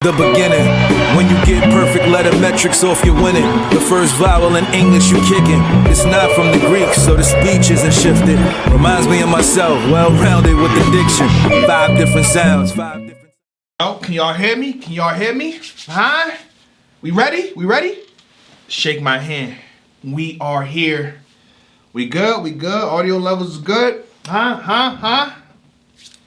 The beginning, when you get perfect letter metrics off, you're winning. The first vowel in English you kicking. It's not from the Greek, so the speech isn't shifted. Reminds me of myself, well-rounded with the diction. 5 different sounds, 5 different. Oh, can y'all hear me? Can y'all hear me? Huh? We ready? We ready? Shake my hand. We are here. We good? We good? Audio levels is good? Huh?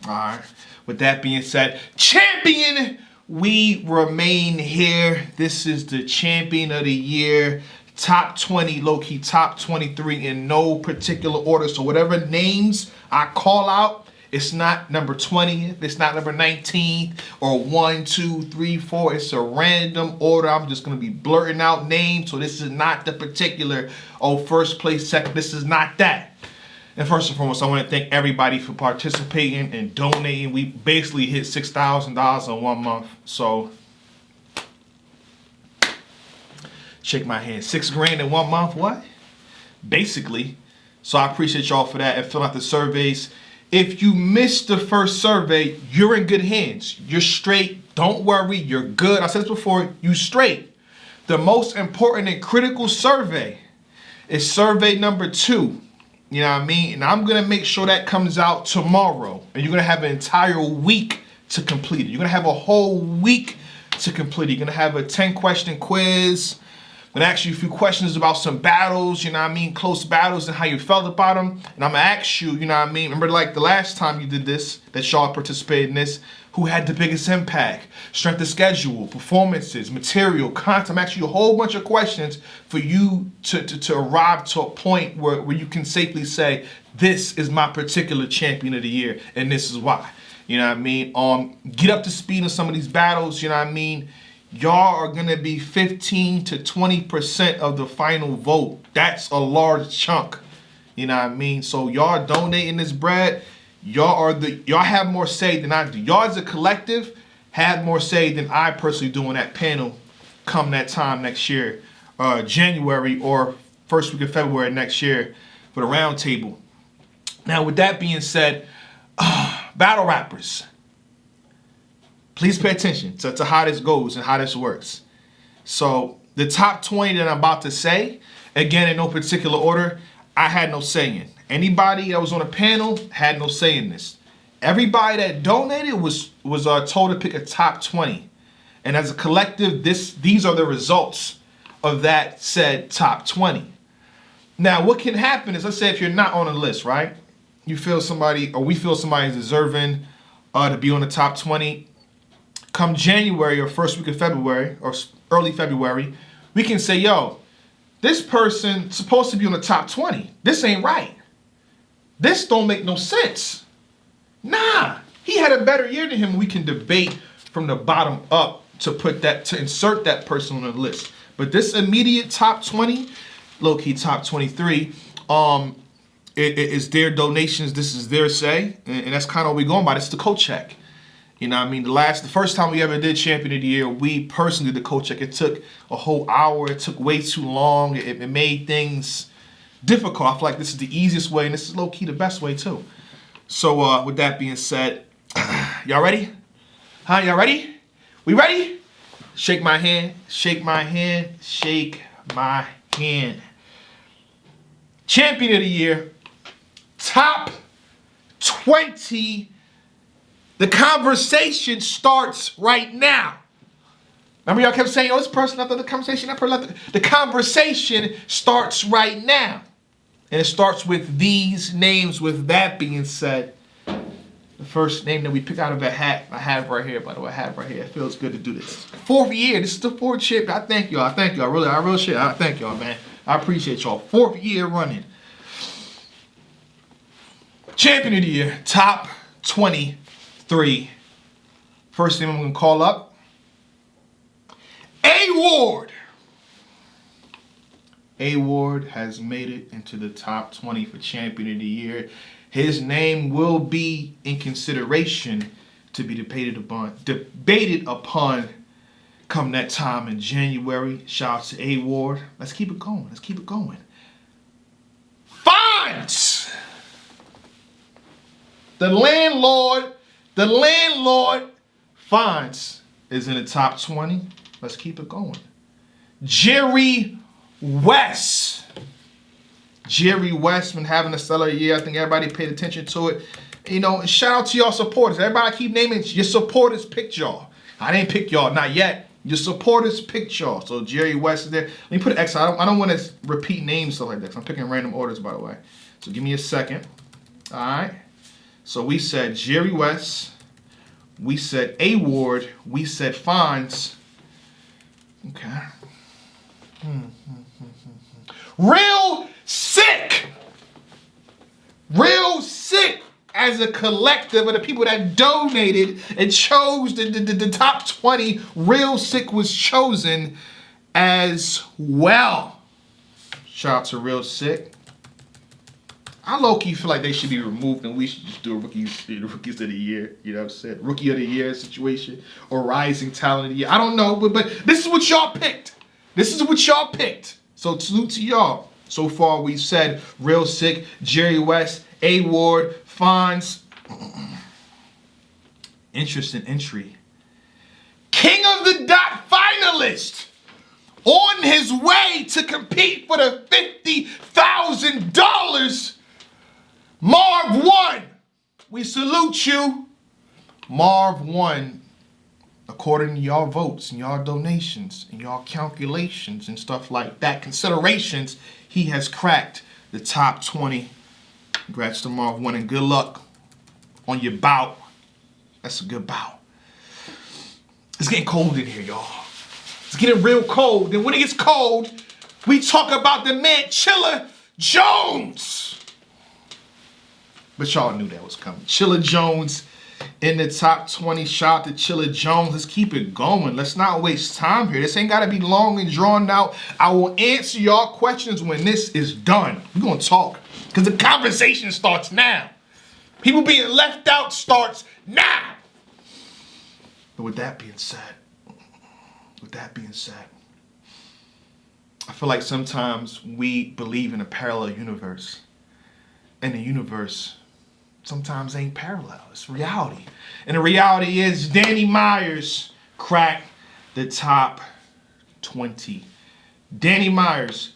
Alright. With that being said, champion! We remain here. This is the champion of the year. Top 20, low-key top 23 in no particular order. So whatever names I call out, it's not number 20th, it's not number 19th, or 1, 2, 3, 4. It's a random order. I'm just gonna be blurting out names. So this is not the particular, first place, second. This is not that. And first and foremost, I want to thank everybody for participating and donating. We basically hit $6,000 in 1 month. So, shake my hand. $6,000 in 1 month, what? Basically. So I appreciate y'all for that and filling out the surveys. If you missed the first survey, you're in good hands. You're straight. Don't worry. You're good. I said this before. You straight. The most important and critical survey is survey number 2. You know what I mean? And I'm going to make sure that comes out tomorrow. And you're going to have an entire week to complete it. You're going to have a whole week to complete it. You're going to have a 10-question quiz. I'm going to ask you a few questions about some battles, you know what I mean? Close battles and how you felt about them. And I'm going to ask you, you know what I mean? Remember like the last time you did this, that y'all participated in this, who had the biggest impact? Strength of schedule, performances, material, content. I'm asking you a whole bunch of questions for you to arrive to a point where you can safely say, this is my particular champion of the year, and this is why. You know what I mean? Get up to speed on some of these battles, you know what I mean? Y'all are gonna be 15 to 20% of the final vote. That's a large chunk. You know what I mean? So y'all donating this bread. Y'all have more say than I do. Y'all as a collective have more say than I personally do on that panel come that time next year, January or first week of February next year for the round table. Now with that being said, battle rappers, please pay attention to how this goes and how this works. So the top 20 that I'm about to say, again in no particular order, I had no say in. Anybody that was on the panel had no say in this. Everybody that donated was told to pick a top 20. And as a collective, these are the results of that said top 20. Now, what can happen is, let's say if you're not on a list, right? You feel somebody, or we feel somebody is deserving to be on the top 20. Come January or first week of February or early February, we can say, yo, this person's supposed to be on the top 20. This ain't right. This don't make no sense. Nah, he had a better year than him. We can debate from the bottom up to insert that person on the list. But this immediate top 20, low-key top 23, it is their donations. This is their say, and that's kind of what we're going by. It's the coat check. You know what I mean? The first time we ever did Champion of the Year, we personally did the coat check. It took a whole hour. It took way too long. It made things difficult. I feel like this is the easiest way, and this is low-key the best way, too. So, with that being said, y'all ready? Huh? Y'all ready? We ready? Shake my hand. Shake my hand. Shake my hand. Champion of the Year. Top 20. The conversation starts right now. Remember y'all kept saying, oh, this person left the conversation, that person left the conversation starts right now. And it starts with these names. With that being said, the first name that we pick out of a hat, I have right here, by the way, I have right here. It feels good to do this. 4th year, this is the 4th chip. I thank y'all. I thank y'all. I really shit. I thank y'all, man. I appreciate y'all. 4th year running. Champion of the Year, top 23. First name I'm going to call up, A Ward. A Ward has made it into the top 20 for Champion of the Year. His name will be in consideration to be debated upon come that time in January. Shout out to A Ward. Let's keep it going. Let's keep it going. Fonz! The landlord Fonz is in the top 20. Let's keep it going. Jerry West. Jerry West been having a stellar year. I think everybody paid attention to it. You know, and shout out to y'all supporters. Everybody keep naming your supporters picked y'all. I didn't pick y'all, not yet. Your supporters picked y'all. So Jerry West is there. Let me put an X. I don't want to repeat names stuff like that. 'Cause I'm picking random orders, by the way. So give me a second. All right. So we said Jerry West. We said A Ward. We said Fonz. Okay. Real sick. Real sick. As a collective of the people that donated and chose the top 20, Real Sick was chosen as well. Shout out to Real Sick. I low-key feel like they should be removed and we should just do a rookies of the year. You know what I'm saying? Rookie of the year situation or rising talent of the year. I don't know, but this is what y'all picked. This is what y'all picked. So salute to y'all. So far we've said Real Sick, Jerry West, A Ward, Fonz. Interesting entry. King of the Dot finalist on his way to compete for the $50,000. Marv won. We salute you. Marv won according to y'all votes and y'all donations and y'all calculations and stuff like that. Considerations, he has cracked the top 20. Congrats to Marv winning. Good luck on your bout. That's a good bout. It's getting cold in here, y'all. It's getting real cold. And when it gets cold, we talk about the man, Chilla Jones. But y'all knew that was coming. Chilla Jones in the top 20. Shout out to Chilla Jones. Let's keep it going. Let's not waste time here. This ain't got to be long and drawn out. I will answer y'all questions when this is done. We're going to talk. Because the conversation starts now. People being left out starts now. But with that being said, I feel like sometimes we believe in a parallel universe. And the universe sometimes ain't parallel. It's reality. And the reality is Danny Myers cracked the top 20. Danny Myers.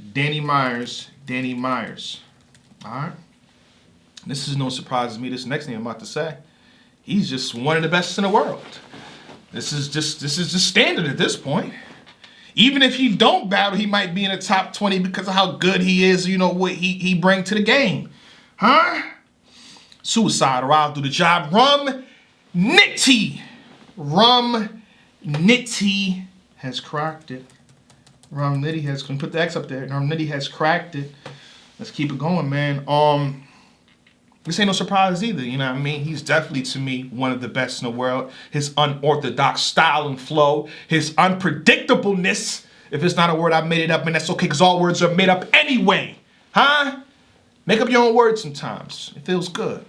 All right. This is no surprise to me. This next thing I'm about to say, he's just one of the best in the world. This is just standard at this point. Even if he don't battle, he might be in the top 20 because of how good he is. You know what he bring to the game, huh? Suicide or I'll do the job. Rum Nitty has cracked it. Rum Nitty has. Can put the X up there. Rum Nitty has cracked it. Let's keep it going, man. This ain't no surprise either, you know what I mean? He's definitely, to me, one of the best in the world. His unorthodox style and flow, his unpredictableness, if it's not a word, I made it up, and that's okay, because all words are made up anyway. Huh? Make up your own words sometimes. It feels good.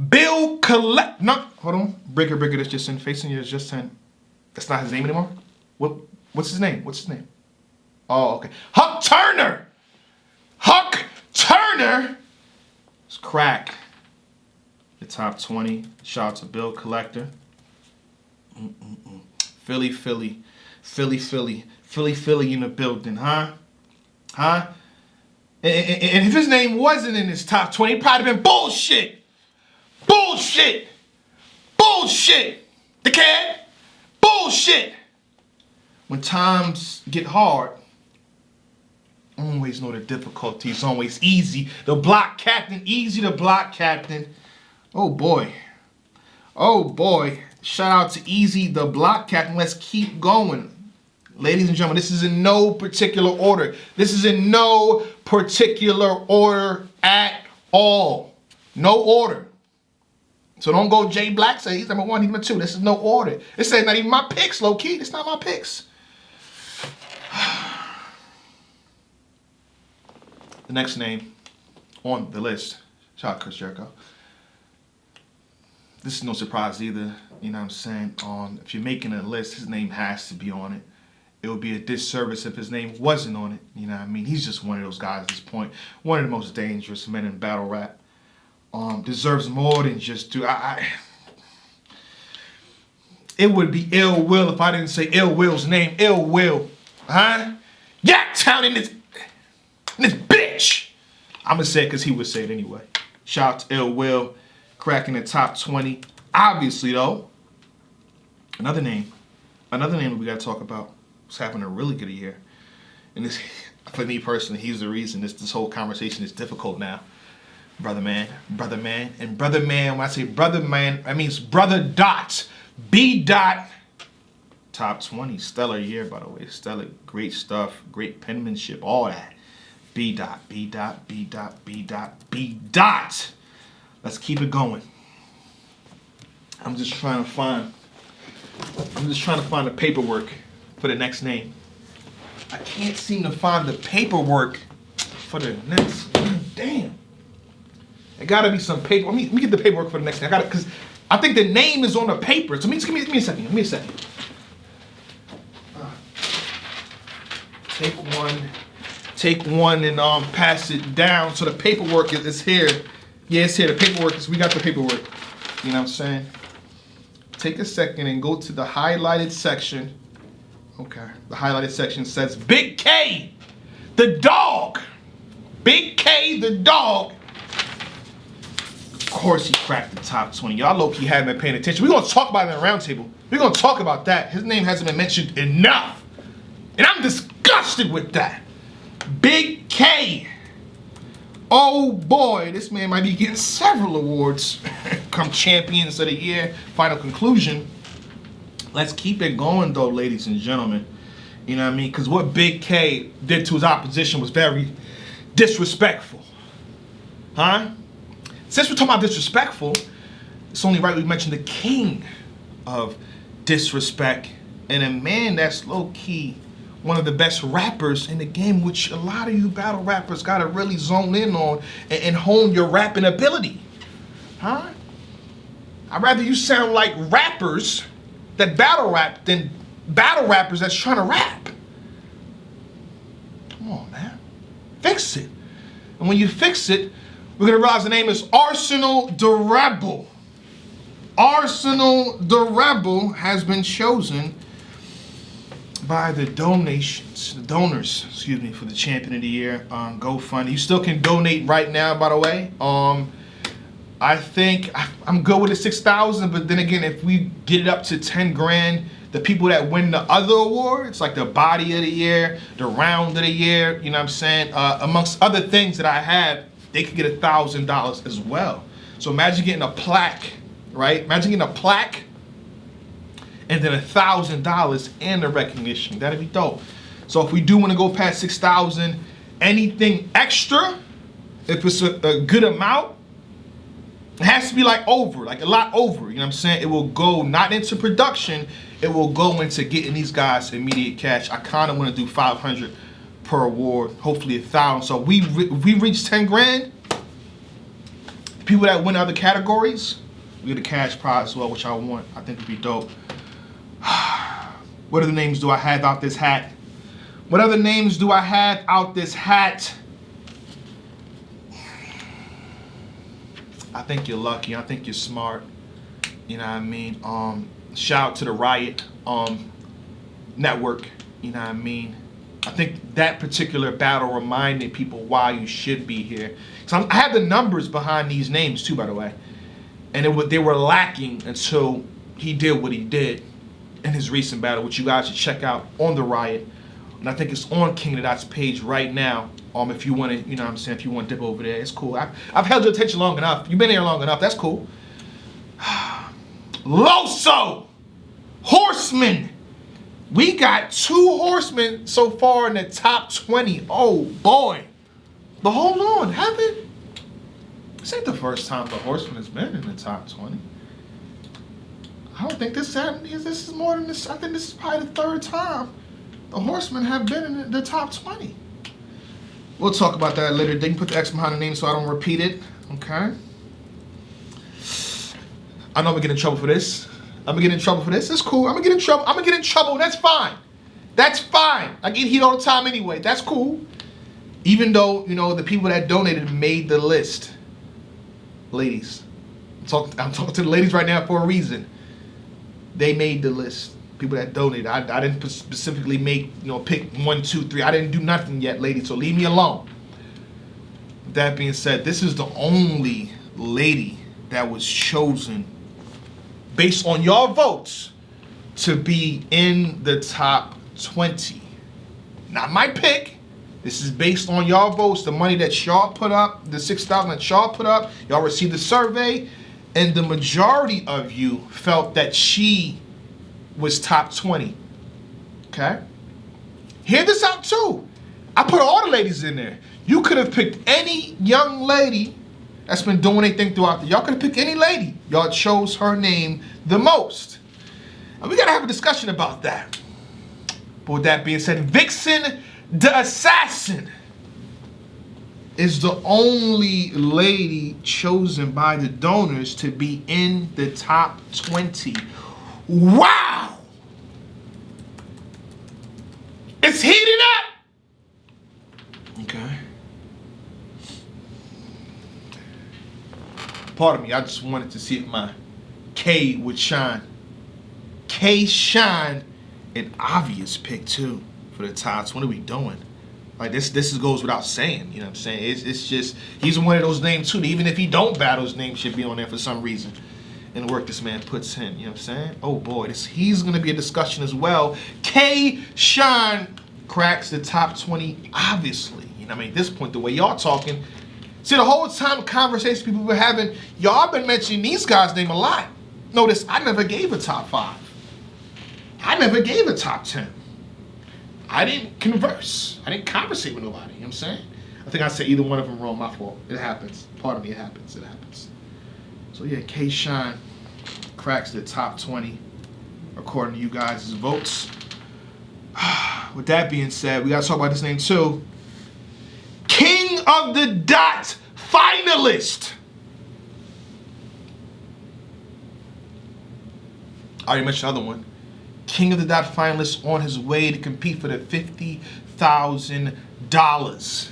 Bill Collect... No, hold on. Brigger, that's just in. Facing you is just in. That's not his name anymore? What's his name? Oh, okay. Huck Turner is crack the top 20. Shout out to Bill Collector. Philly in the building, huh? And if his name wasn't in his top 20, it'd probably been bullshit. The cat. Bullshit. When times get hard, always know the difficulties, always easy. The block captain, easy to block captain. Oh boy. Shout out to Easy, the block captain. Let's keep going. Ladies and gentlemen, this is in no particular order. At all. No order. So don't go Jay Black say he's number 1, he's number 2. This is no order. This ain't not even my picks, low key. It's not my picks. The next name on the list, shout out Chris Jericho. This is no surprise either, you know what I'm saying? If you're making a list, his name has to be on it. It would be a disservice if his name wasn't on it, you know what I mean? He's just one of those guys at this point. One of the most dangerous men in battle rap. Deserves more than just It would be Ill Will if I didn't say Ill Will's name. Ill Will. Huh? Yaktown in this bitch. I'm going to say it because he would say it anyway. Shout out to Ill Will, cracking the top 20. Obviously, though, another name that we got to talk about was having a really good year. And this, for me personally, he's the reason this whole conversation is difficult now. Brother man. And brother man, when I say brother man, that means brother dot. B dot. Top 20. Stellar year, by the way. Stellar. Great stuff. Great penmanship. All that. B dot. Let's keep it going. I'm just trying to find the paperwork for the next name. I can't seem to find the paperwork for the next. Damn. There gotta be some paper. Let me get the paperwork for the next name. Because I think the name is on the paper. So give me a second. Give me a second. Take one and pass it down. So the paperwork is here. Yeah, it's here. The paperwork is. We got the paperwork. You know what I'm saying? Take a second and go to the highlighted section. Okay. The highlighted section says Big K, the dog. Big K, the dog. Of course he cracked the top 20. Y'all low-key haven't been paying attention. We're going to talk about it in the roundtable. We're going to talk about that. His name hasn't been mentioned enough. And I'm disgusted with that. Big K. Oh boy, this man might be getting several awards. Come Champions of the Year. Final conclusion. Let's keep it going though, ladies and gentlemen. You know what I mean? Because what Big K did to his opposition was very disrespectful. Huh? Since we're talking about disrespectful, it's only right we mention the king of disrespect and a man that's low-key one of the best rappers in the game, which a lot of you battle rappers gotta really zone in on and hone your rapping ability. Huh? I'd rather you sound like rappers that battle rap than battle rappers that's trying to rap. Come on, man. Fix it. And when you fix it, we're gonna realize the name is Arsenal the Rebel. Arsenal the Rebel has been chosen by the donors, for the Champion of the Year on GoFundMe. You still can donate right now, by the way. I think I'm good with the 6,000, but then again, if we get it up to 10 grand, the people that win the other awards, like the Body of the Year, the Round of the Year, you know what I'm saying, amongst other things that I have, they could get $1,000 as well. So imagine getting a plaque, right? Imagine getting a plaque and then $1,000 and the recognition. That'd be dope. So if we do want to go past 6,000, anything extra, if it's a good amount, it has to be like a lot over. You know what I'm saying? It will go not into production. It will go into getting these guys immediate cash. I kind of want to do 500 per award, hopefully 1,000. So we reach 10 grand. People that win other categories, we get a cash prize as well, which I want. I think would be dope. What other names do I have out this hat? What other names do I have out this hat? I think you're lucky. I think you're smart. You know what I mean? Shout out to the Riot Network. You know what I mean? I think that particular battle reminded people why you should be here. So I have the numbers behind these names too, by the way. And they were lacking until he did what he did in his recent battle, which you guys should check out on the Riot. And I think it's on King of the Dot's page right now. If you want to, you know what I'm saying, if you want to dip over there, it's cool. I've held your attention long enough. You've been here long enough. That's cool. Loso! Horsemen! We got 2 horsemen so far in the top 20. Oh, boy. But hold on. This ain't the first time the horseman has been in the top 20. I don't think this is more than this. I think this is probably the 3rd time the horsemen have been in the top 20. We'll talk about that later. They can put the X behind the name so I don't repeat it. Okay. I know I'm gonna get in trouble for this. It's cool. I'm gonna get in trouble. That's fine. I get heat all the time anyway. That's cool. Even though, you know, the people that donated made the list. Ladies. I'm talking to the ladies right now for a reason. they made the list. People that donated. I didn't specifically make, pick 1, 2, 3. I didn't do nothing yet, lady, so leave me alone. With that being said, this is the only lady that was chosen based on your votes to be in the top 20. Not my pick. This is based on y'all votes, the money that y'all put up, the $6,000 that y'all put up. Y'all received the survey, and the majority of you felt that she was top 20. Okay? Hear this out too. I put all the ladies in there. You could have picked any young lady that's been doing anything throughout the. Y'all could have picked any lady. Y'all chose her name the most. And we gotta have a discussion about that. But with that being said, Vixen the Assassin is the only lady chosen by the donors to be in the top 20. Wow! It's heating up! Okay. Pardon me, I just wanted to see if my K would shine. K shine an obvious pick too for the top 20. What are we doing? Like this goes without saying, you know what I'm saying? It's just, he's one of those names too. Even if he don't battle, his name should be on there for some reason. And the work this man puts in, you know what I'm saying? Oh boy, he's gonna be a discussion as well. K Shine cracks the top 20, obviously. You know what I mean? At this point, the way y'all talking, see, the whole time conversations people were having, y'all been mentioning these guys' name a lot. Notice I never gave a top 5. I never gave a top 10. I didn't converse. I didn't conversate with nobody. You know what I'm saying? I think I said either one of them wrong. My fault. It happens. Pardon me. It happens. It happens. So yeah, K Shine cracks the top 20 according to you guys' votes. With that being said, we gotta talk about this name too. King of the Dot finalist. I already mentioned the other one. King of the Dot finalist on his way to compete for the $50,000.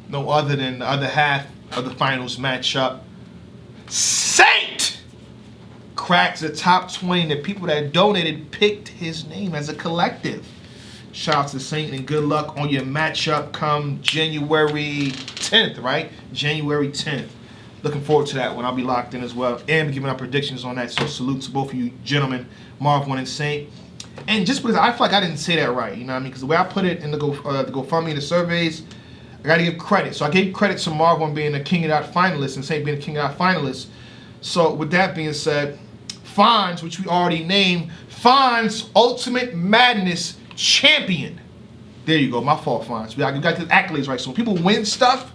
No other than the other half of the finals matchup. Saint cracks the top 20. The people that donated picked his name as a collective. Shout out to Saint and good luck on your matchup come January 10th, right? January 10th. Looking forward to that one. I'll be locked in as well. And giving our predictions on that. So salute to both of you gentlemen, Marv1 and Saint. And just because I feel like I didn't say that right, you know what I mean? Because the way I put it in the GoFundMe and the surveys, I got to give credit. So I gave credit to Marv1 being a King of Dot finalist and Saint being a King of Dot finalist. So with that being said, Fonz, which we already named, Fonz Ultimate Madness Champion. There you go. My fault, Fonz. We got the accolades right. So when people win stuff,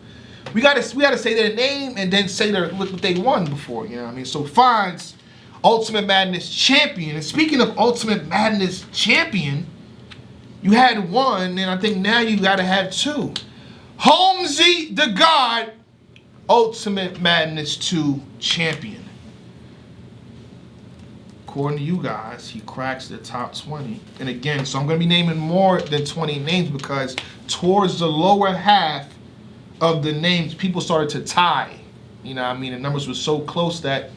we gotta say their name and then say what they won before. You know what I mean? So Fonz, Ultimate Madness Champion. And speaking of Ultimate Madness Champion, you had one, and I think now you gotta have two. Holmesy the God, Ultimate Madness 2 Champion. According to you guys, he cracks the top 20. And again, so I'm gonna be naming more than 20 names because towards the lower half of the names, people started to tie. You know what I mean? The numbers were so close that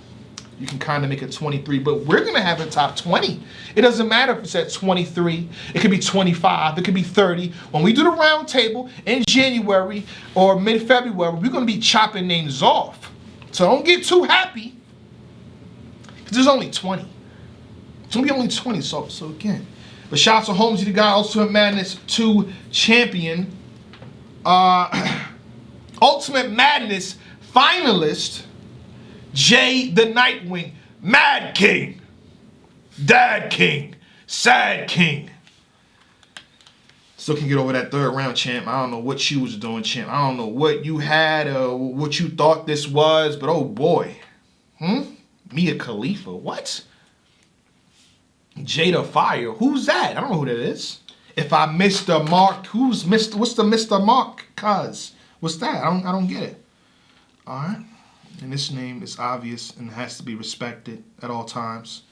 you can kind of make it 23. But we're going to have a top 20. It doesn't matter if it's at 23. It could be 25. It could be 30. When we do the round table in January or mid-February, we're going to be chopping names off. So don't get too happy. Because there's only 20. It's going to be only 20. So again. But shout out to Holmesy the Guy, Ultimate Madness 2 Champion. Ultimate Madness finalist, Jay the Nightwing, Mad King, Dad King, Sad King. Still can get over that third round, champ. I don't know what you was doing, champ. I don't know what you had or what you thought this was, but oh boy. Mia Khalifa, what? Jada Fire, who's that? I don't know who that is. If I missed the mark, what's the Mr. Mark? Cuz. What's that? I don't get it. All right. And this name is obvious and has to be respected at all times.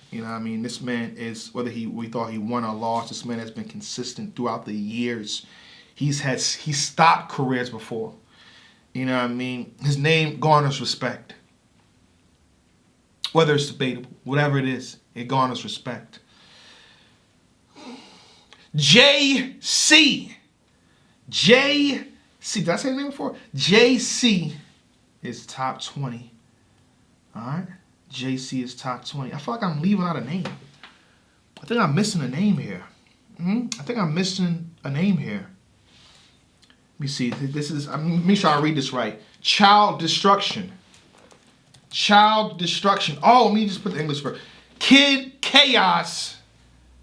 You know what I mean? This man is, whether we thought he won or lost, this man has been consistent throughout the years. He's stopped careers before. You know what I mean? His name garners respect. Whether it's debatable, whatever it is, it garners respect. JC. Did I say the name before? JC is top 20. All right? JC is top 20. I feel like I'm leaving out a name. I think I'm missing a name here. I think I'm missing a name here. Let me see. This is, make sure I read this right. Child Destruction. Child Destruction. Oh, let me just put the English first. Kid Chaos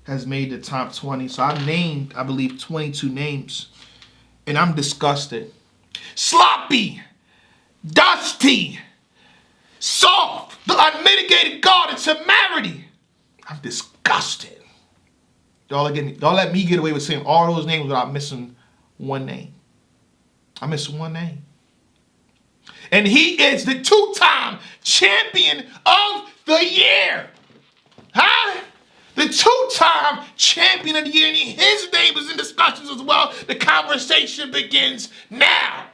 has made the top 20. So I've named, I believe, 22 names. And I'm disgusted. Sloppy. Dusty. Soft. The unmitigated God and temerity. I'm disgusted. Y'all let me get away with saying all those names without missing one name. I missed one name. And he is the two-time champion of the year. Huh? The two-time champion of the year. And his name is in discussions as well. The conversation begins now.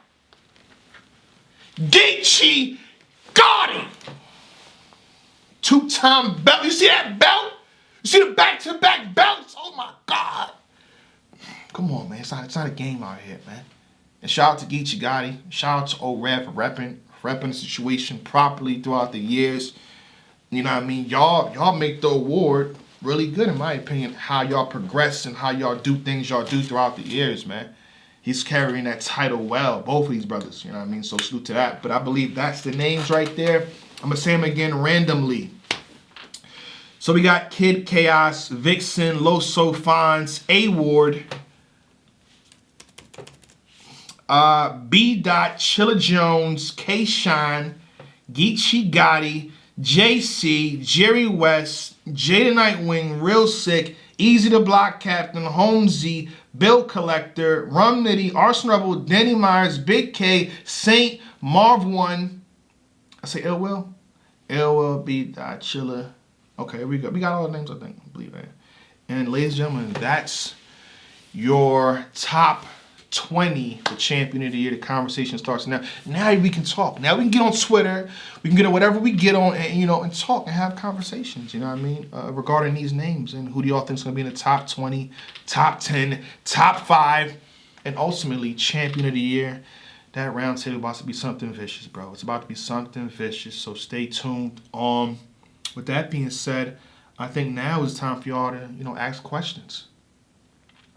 Geechee Gotti. Two-time belt. You see that belt? You see the back-to-back belts? Oh, my God. Come on, man. It's not a game out here, man. And shout out to Geechee Gotti. Shout out to old Rev for repping the situation properly throughout the years. You know what I mean? Y'all make the award really good, in my opinion, how y'all progress and how y'all do things y'all do throughout the years, man. He's carrying that title well, both of these brothers, you know what I mean? So salute to that. But I believe that's the names right there. I'm going to say them again randomly. So we got Kid Chaos, Vixen, Loso Fonz, A-Ward, B. Chilla Jones, K-Shine, Geechee Gotti, JC, Jerry West, Jada Nightwing, Real Sick, Easy the Block Captain, Holmesy, Bill Collector, Rum Nitty, Arson Rebel, Danny Myers, Big K, Saint, Marv One. I say Ill Will? Ill Will, B. Chilla. Okay, here we go. We got all the names, I think. I believe that. And ladies and gentlemen, that's your top 20 for champion of the year. The conversation starts now. Now we can talk. Now we can get on Twitter. We can get on whatever we get on, and and talk and have conversations. You know what I mean? Regarding these names and who do y'all think is gonna be in the top 20, top 10, top 5, and ultimately champion of the year. That round table about to be something vicious, bro. It's about to be something vicious. So stay tuned. With that being said, I think now is time for y'all to ask questions.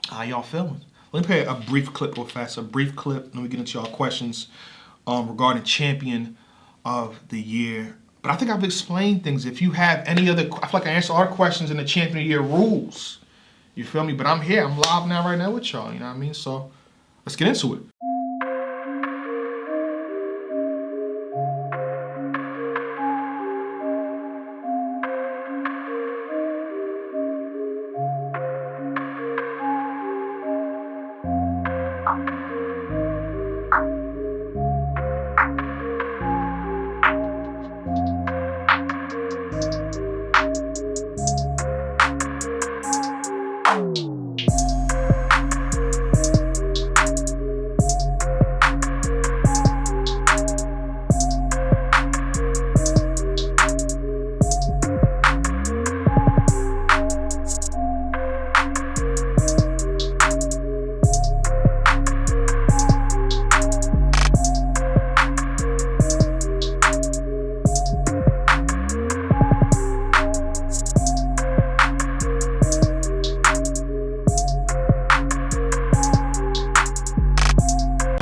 How y'all feeling? Let me play a brief clip real fast, a brief clip, and then we get into y'all questions regarding champion of the year. But I think I've explained things. If you have any other, I feel like I answered all the questions in the champion of the year rules. You feel me? But I'm here. I'm live now right now with y'all. You know what I mean? So let's get into it.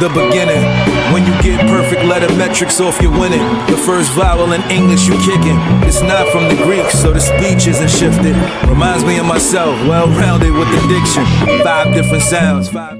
The beginning. When you get perfect letter metrics off, you're winning. The first vowel in English you kicking. It's not from the Greek, so the speech isn't shifted. Reminds me of myself, well-rounded with the diction. 5 different sounds, 5